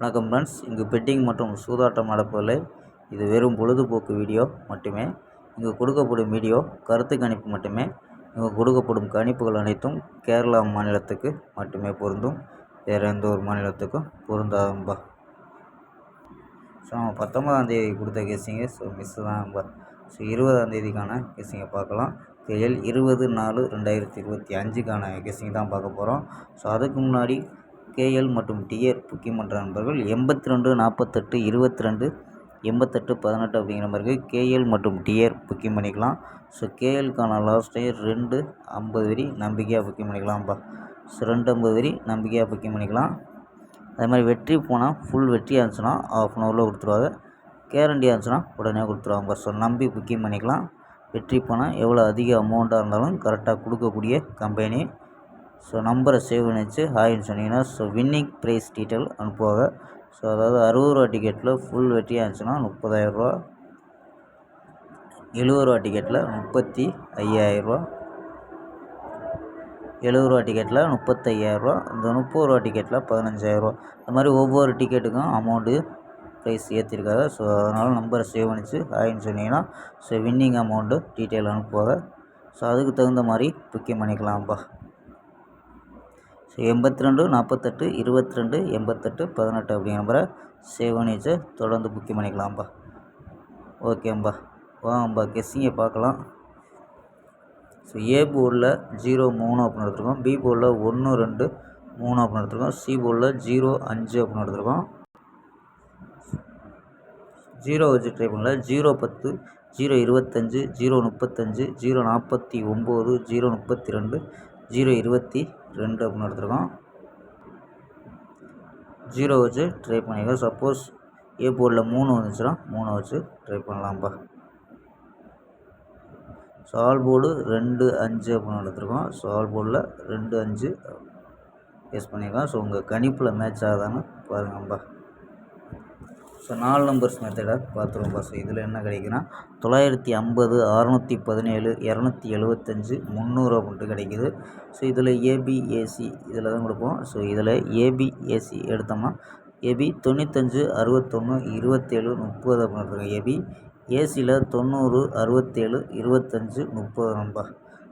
வணக்கம் ஃப்ரெண்ட்ஸ். இங்கு பெட்டிங் மற்றும் சூதாட்டம் நடப்பதில்லை. இது வெறும் பொழுதுபோக்கு வீடியோ மட்டுமே. இங்கு கொடுக்கப்படும் வீடியோ கருத்து கணிப்பு மட்டுமே. இங்கு கொடுக்கப்படும் கணிப்புகள் அனைத்தும் கேரளா மாநிலத்துக்கு மட்டுமே பொருந்தும். வேறு எந்த ஒரு மாநிலத்துக்கும் பொருந்தாதும்பா. ஸோ 19ஆம் தேதி கொடுத்த கெஸ்ஸிங்கு மிஸ் தான்ப்பா. ஸோ 20ஆம் தேதிக்கான கெஸ்ஸிங்கை பார்க்கலாம். கேஎல் 20/4/2025க்கான கெஸ்ஸிங் தான் பார்க்க போகிறோம். ஸோ அதுக்கு முன்னாடி கேஎல் மற்றும் டிஆர் புக்கிங் பண்ணுற நண்பர்கள் 82 48 22 88 18 அப்படிங்கிற நம்பருக்கு கேஎல் மற்றும் டிஆர் புக்கிங் பண்ணிக்கலாம். ஸோ கேஎல்க்கான லாஸ்ட் டயர் 2 50 வரி நம்பிக்கையாக புக்கிங் பண்ணிக்கலாம்ப்பா. ஸோ 2 50 வரி நம்பிக்கையாக புக்கிங் பண்ணிக்கலாம். அதே மாதிரி வெற்றி போனால் ஃபுல் வெற்றியாக இருந்துச்சுன்னா ½ கொடுத்துருவாங்க. கேரண்டியாக இருந்துச்சுன்னா உடனே கொடுத்துருவாங்க. ஸோ நம்பி புக்கிங் பண்ணிக்கலாம். வெற்றி போனால் எவ்வளோ அதிக அமௌண்ட்டாக இருந்தாலும் கரெக்டாக கொடுக்கக்கூடிய கம்பெனி. ஸோ நம்பரை சேவ் பண்ணி வச்சு ஹாய்ன்னு சொன்னீங்கன்னா ஸோ வின்னிங் ப்ரைஸ் டீட்டெயில் அனுப்புவாங்க. ஸோ அதாவது 60 ரூபா டிக்கெட்டில் ஃபுல் வெற்றியாக இருந்துச்சுன்னா 30,000 ரூபா, 70 ரூபா டிக்கெட்டில் 35,000 ரூபா, 70 ரூபா டிக்கெட்டில் 35,000 ரூபா, இந்த 30 ரூபா டிக்கெட்டில் 15,000 ரூபா. இந்த மாதிரி ஒவ்வொரு டிக்கெட்டுக்கும் அமௌண்ட்டு ப்ரைஸ் ஏற்றிருக்காங்க. ஸோ அதனால் நம்பரை சேவ் பண்ணிச்சு ஹாய்ன்னு சொன்னீங்கன்னா ஸோ வின்னிங் அமௌண்ட்டு டீட்டெயில் அனுப்புவாங்க. ஸோ அதுக்கு தகுந்த மாதிரி புக்கிங் பண்ணிக்கலாம்ப்பா. ஸோ 82 48 22 88 18 அப்படிங்கிற நம்பரை சேவ் பண்ணி வச்சு தொடர்ந்து புக்கிங் பண்ணிக்கலாம்ப்பா. ஓகேம்பா, வாங்கப்பா கெஸ்ஸிங்கை பார்க்கலாம். ஸோ ஏ போர்டில் 0 3 அப்படின்னு எடுத்துருக்கோம். பி போர்டில் 1 2 3 அப்படின்னு எடுத்துருக்கோம். சி போர்டில் 0 5 அப்படின்னு எடுத்துருக்கோம். 0 வச்சு ட்ரை பண்ணல. 0 10 0 25 0 35 0 49 0 32 0 22 அப்படின்னு எடுத்துருக்கோம். 0 வச்சு ட்ரை பண்ணிக்கலாம். சப்போஸ் ஏ போர்டில் 3 வந்துச்சுன்னா 3 வச்சு ட்ரை பண்ணலாம்ப்பா. ஸோ ஆல் போர்டு 2 5 அப்படின்னு எடுத்துருக்கோம். ஸோ ஆல் போர்டில் 2 5 யூஸ் பண்ணிக்கலாம். ஸோ உங்கள் கணிப்பில் மேட்ச் ஆகுதான்னு பாருங்கப்பா. ஸோ 4 நம்பர்ஸ் மெத்தடை பார்த்துருவோம்ப்பா. ஸோ இதில் என்ன கிடைக்குன்னா 950 617 275 300 அப்படின்ட்டு கிடைக்கிது. ஸோ இதில் ஏபிஏசி இதில் தான் கொடுப்போம். ஸோ இதில் ஏபிஏசி எடுத்தோம்னா ஏபி 95 61 27 30 அப்படின்னு எடுத்துருக்கோம். ஏபி ஏசியில் 90 67 25 30 நம்பா.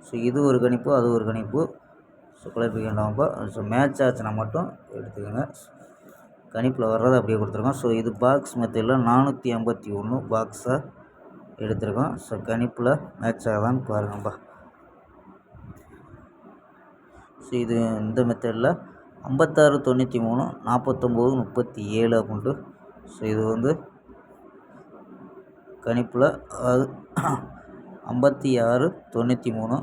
ஸோ இது ஒரு கணிப்பு, அது ஒரு கணிப்பு. ஸோ குழப்பிக்க வேண்டாம்ப்பா. ஸோ மேட்ச் ஆச்சுன்னா மட்டும் எடுத்துக்கோங்க. கணிப்பில் வர்றதை அப்படியே கொடுத்துருக்கோம். ஸோ இது பாக்ஸ் மெத்தடில் 451 பாக்ஸாக எடுத்துருக்கோம். ஸோ கணிப்பில் மேட்ச் ஆகலான்னு பாருங்கப்பா. ஸோ இது இந்த மெத்தடில் 56 93 49 37 அப்படின்ட்டு. ஸோ இது வந்து கணிப்பில் அது 56 93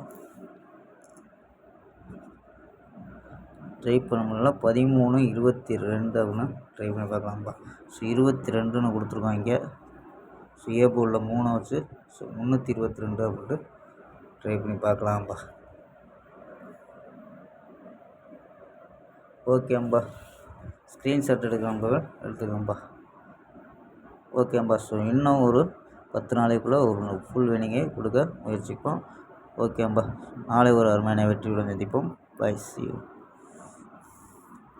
ட்ரை பண்ண முடியல. 13 22 அப்படின்னு ட்ரை பண்ணி பார்க்கலாம்ப்பா. ஸோ 22ன்னு கொடுத்துருக்கோம் இங்கே. ஸோ ஏ போர்டில் 3 வச்சு ஸோ 322 அப்படின்ட்டு ட்ரை பண்ணி பார்க்கலாம்ப்பா. ஓகேம்பா, ஸ்க்ரீன்ஷாட் எடுத்துக்கோம்பா. ஓகேம்பா. ஸோ இன்னும் ஒரு 10 நாளைக்குள்ளே ஒரு ஃபுல் வினிங்கை கொடுக்க முயற்சிப்போம். ஓகேம்பா, நாளை ஒரு அருமையான வெற்றியுடன் சந்திப்போம். Bye, see you.